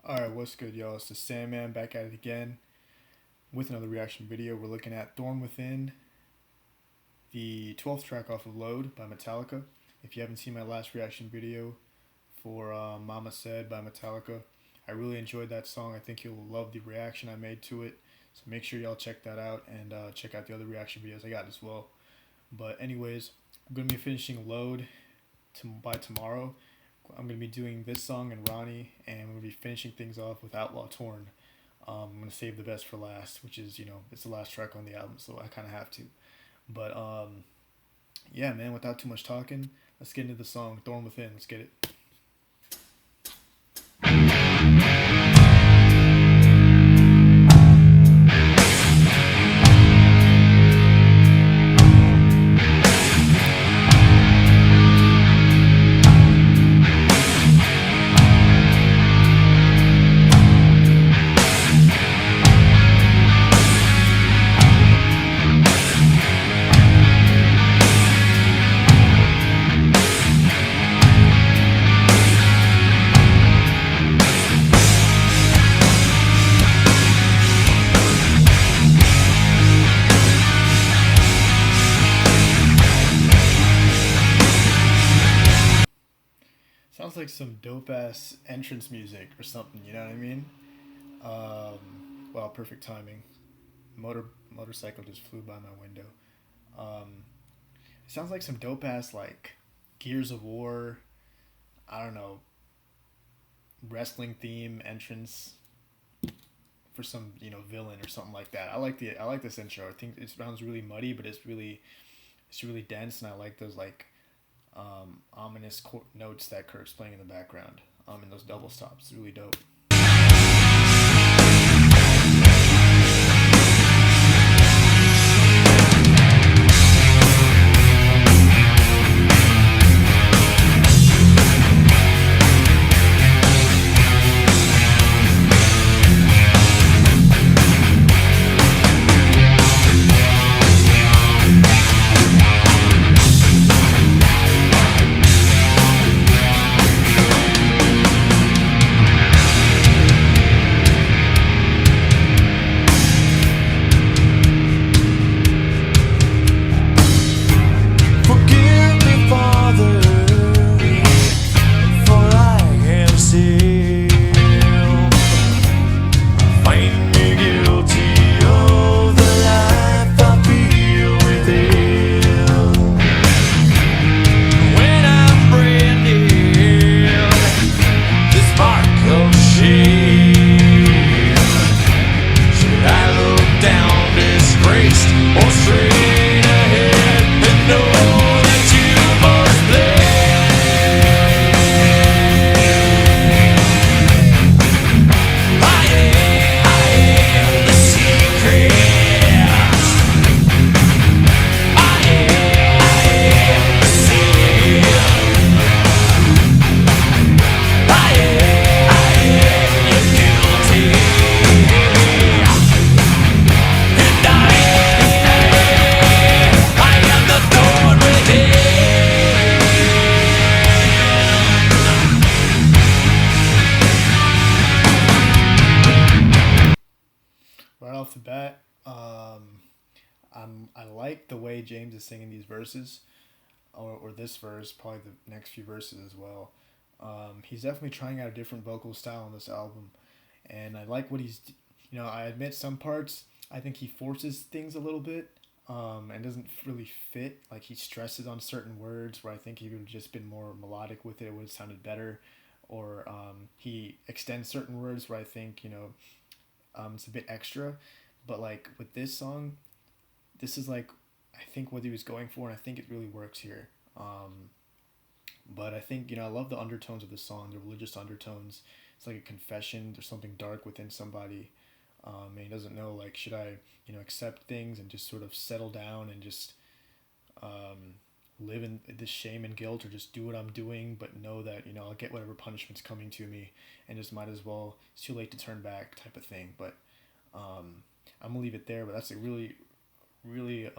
Alright, what's good, y'all? It's the Sandman back at it again with another reaction video. We're looking at Thorn Within, the 12th track off of Load by Metallica. If you haven't seen my last reaction video for Mama Said by Metallica, I really enjoyed that song. I think you'll love the reaction I made to it. So make sure y'all check that out and check out the other reaction videos I got as well. But anyways, I'm going to be finishing Load by tomorrow. I'm going to be doing this song and Ronnie, and I'm going to be finishing things off with Outlaw Torn. I'm going to save the best for last, which is, it's the last track on the album, so I kind of have to. But, yeah, man, without too much talking, let's get into the song, Thorn Within. Let's get it. Sounds like some dope ass entrance music or something. You know what I mean? Wow, perfect timing. Motorcycle just flew by my window. It sounds like some dope ass like Gears of War. I don't know, wrestling theme entrance for some villain or something like that. I like this intro. I think it sounds really muddy, but it's really dense, and I like those like ominous notes that Kirk's playing in the background. And those double stops, really dope. Right off the bat, I like the way James is singing these verses, or this verse, probably the next few verses as well. He's definitely trying out a different vocal style on this album, and I like what he's. I admit some parts I think he forces things a little bit, and doesn't really fit. Like he stresses on certain words where I think he would have just been more melodic with it. It would have sounded better, or he extends certain words where I think it's a bit extra, but like with this song, this is like I think what he was going for, and I think it really works here. But I think I love the undertones of the song, the religious undertones. It's like a confession. There's something dark within somebody, and he doesn't know like should I accept things and just sort of settle down and just live in this shame and guilt, or just do what I'm doing, but know that I'll get whatever punishment's coming to me, and just might as well. It's too late to turn back, type of thing. But I'm gonna leave it there. But that's a really, really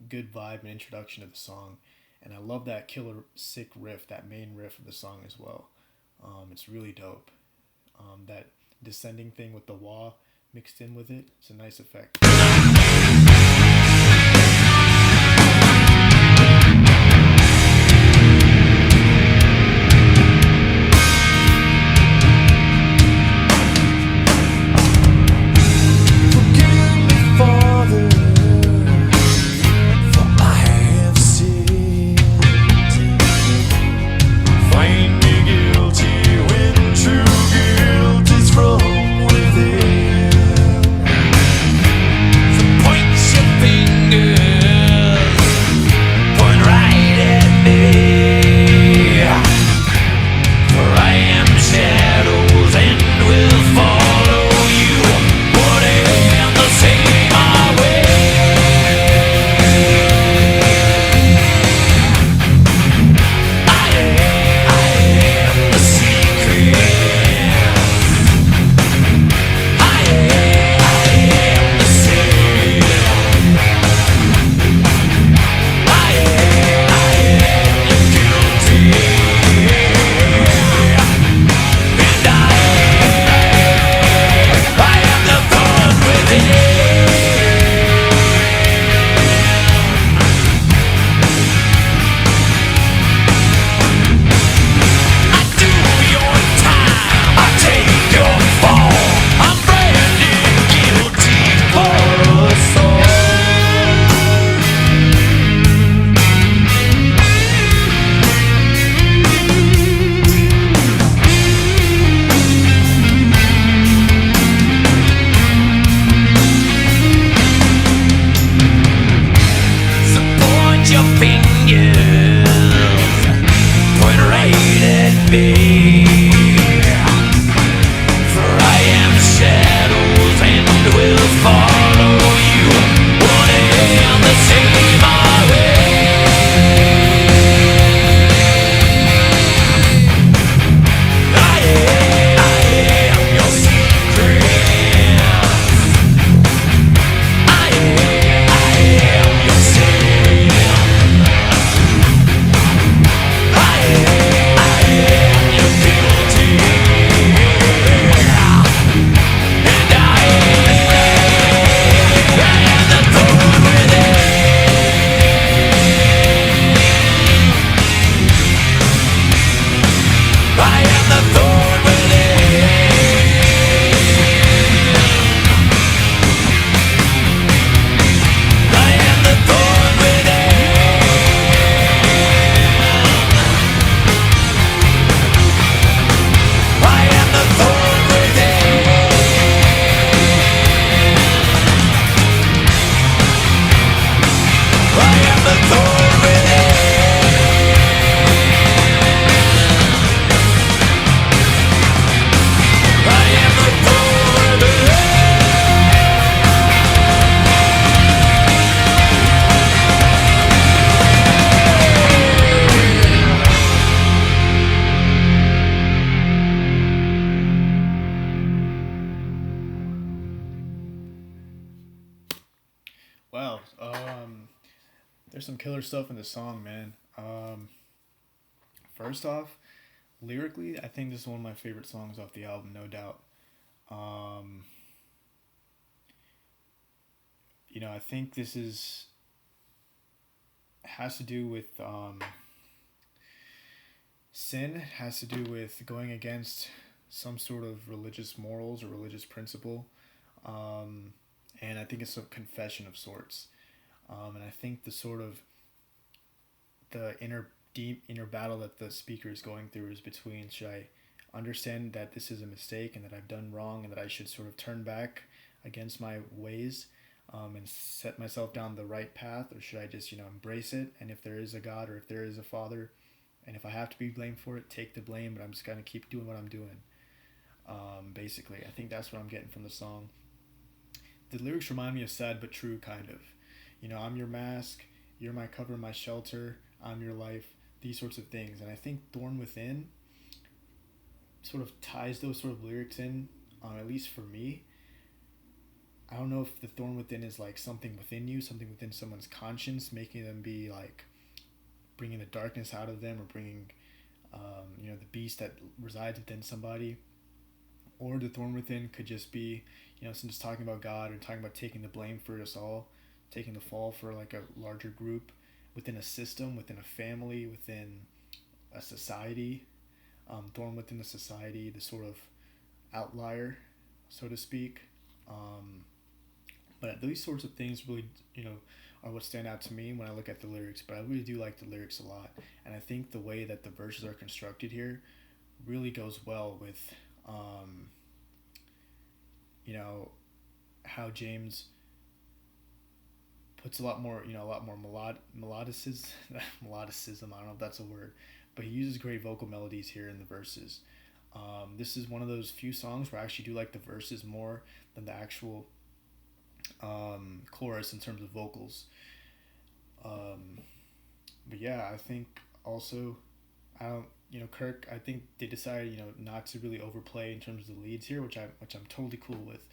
good vibe and introduction to the song, and I love that killer sick riff, that main riff of the song as well. It's really dope. That descending thing with the wah mixed in with it. It's a nice effect. Wow. There's some killer stuff in the song, man. First off, lyrically, I think this is one of my favorite songs off the album, no doubt. Um, I think this is has to do with sin. Has to do with going against some sort of religious morals or religious principle, um, and I think it's a confession of sorts. And I think the sort of the deep inner battle that the speaker is going through is between, should I understand that this is a mistake and that I've done wrong and that I should sort of turn back against my ways, and set myself down the right path, or should I just embrace it, and if there is a God or if there is a Father, and if I have to be blamed for it, take the blame, but I'm just gonna keep doing what I'm doing. Basically, I think that's what I'm getting from the song. The lyrics remind me of Sad But True, kind of. I'm your mask, you're my cover, my shelter, I'm your life, these sorts of things. And I think Thorn Within sort of ties those sort of lyrics in, at least for me. I don't know if the thorn within is like something within you, something within someone's conscience, making them be like bringing the darkness out of them, or bringing, the beast that resides within somebody, or the Thorn Within could just be, since it's talking about God or talking about taking the blame for us all, taking the fall for like a larger group within a system, within a family, within a society. Thorn within the society, the sort of outlier, so to speak. But these sorts of things really, are what stand out to me when I look at the lyrics. But I really do like the lyrics a lot, and I think the way that the verses are constructed here really goes well with, you know, how James puts a lot more, melodicism. Melodicism. I don't know if that's a word, but he uses great vocal melodies here in the verses. This is one of those few songs where I actually do like the verses more than the actual chorus in terms of vocals. But yeah, I think also, I don't, Kirk. I think they decided, not to really overplay in terms of the leads here, which I'm totally cool with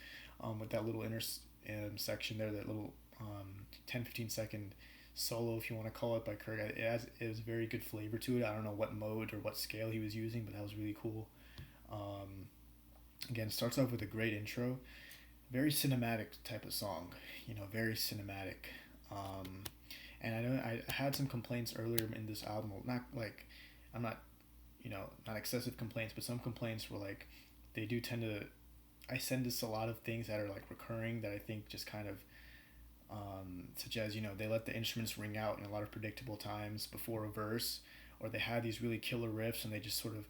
that little section there, that little 10-15 second solo, if you want to call it, by Kirk. It was very good flavor to it. I don't know what mode or what scale he was using, but that was really cool. Again, starts off with a great intro, very cinematic type of song, very cinematic. And I know I had some complaints earlier in this album. Well, not like, I'm not, not excessive complaints, but some complaints were like, they do tend to, I send this a lot of things that are like recurring that I think just kind of, such as, they let the instruments ring out in a lot of predictable times before a verse, or they had these really killer riffs and they just sort of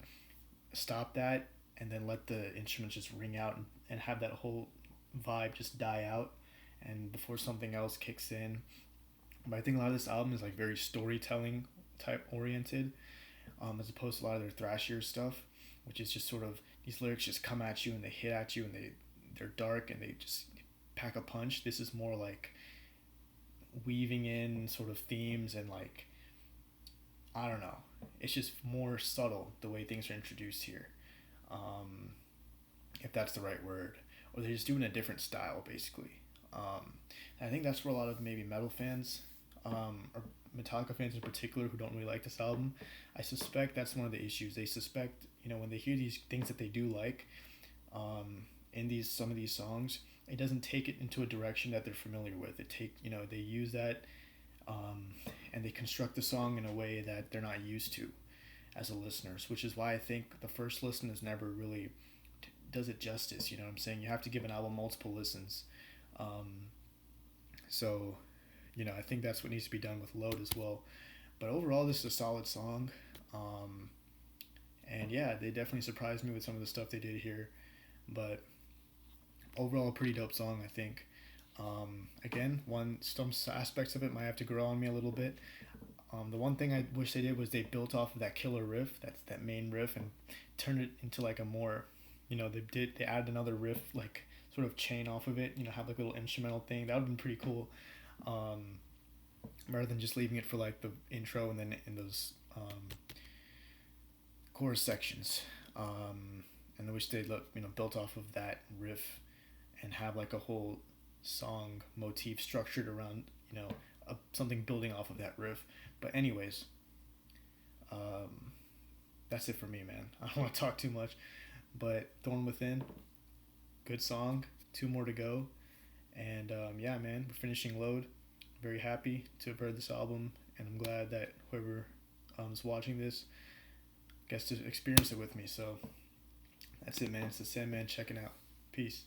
stop that and then let the instruments just ring out and have that whole vibe just die out and before something else kicks in. But I think a lot of this album is like very storytelling type oriented, as opposed to a lot of their thrashier stuff, which is just sort of, these lyrics just come at you and they hit at you and they're dark and they just pack a punch. This is more like weaving in sort of themes and like, I don't know, it's just more subtle the way things are introduced here, if that's the right word, or they're just doing a different style basically. And I think that's where a lot of maybe metal fans, or Metallica fans in particular, who don't really like this album, I suspect that's one of the issues. They suspect, when they hear these things that they do like, in some of these songs, it doesn't take it into a direction that they're familiar with. They use that, and they construct the song in a way that they're not used to as a listeners, which is why I think the first listen is never really does it justice. You know what I'm saying? You have to give an album multiple listens. So, I think that's what needs to be done with Load as well. But overall, this is a solid song. And yeah, they definitely surprised me with some of the stuff they did here. But overall, a pretty dope song, I think. Again, some aspects of it might have to grow on me a little bit. The one thing I wish they did was they built off of that killer riff, that main riff, and turned it into like a more, they added another riff, like sort of chain off of it, have like a little instrumental thing. That would have been pretty cool. Rather than just leaving it for like the intro and then in those chorus sections. And I wish they built off of that riff and have like a whole song motif structured around, something building off of that riff. But anyways, that's it for me, man. I don't want to talk too much, but Thorn Within, good song. 2 more to go. And yeah, man, we're finishing Load. Very happy to have heard this album, and I'm glad that whoever is watching this gets to experience it with me. So that's it, man. It's the Sandman checking out. Peace.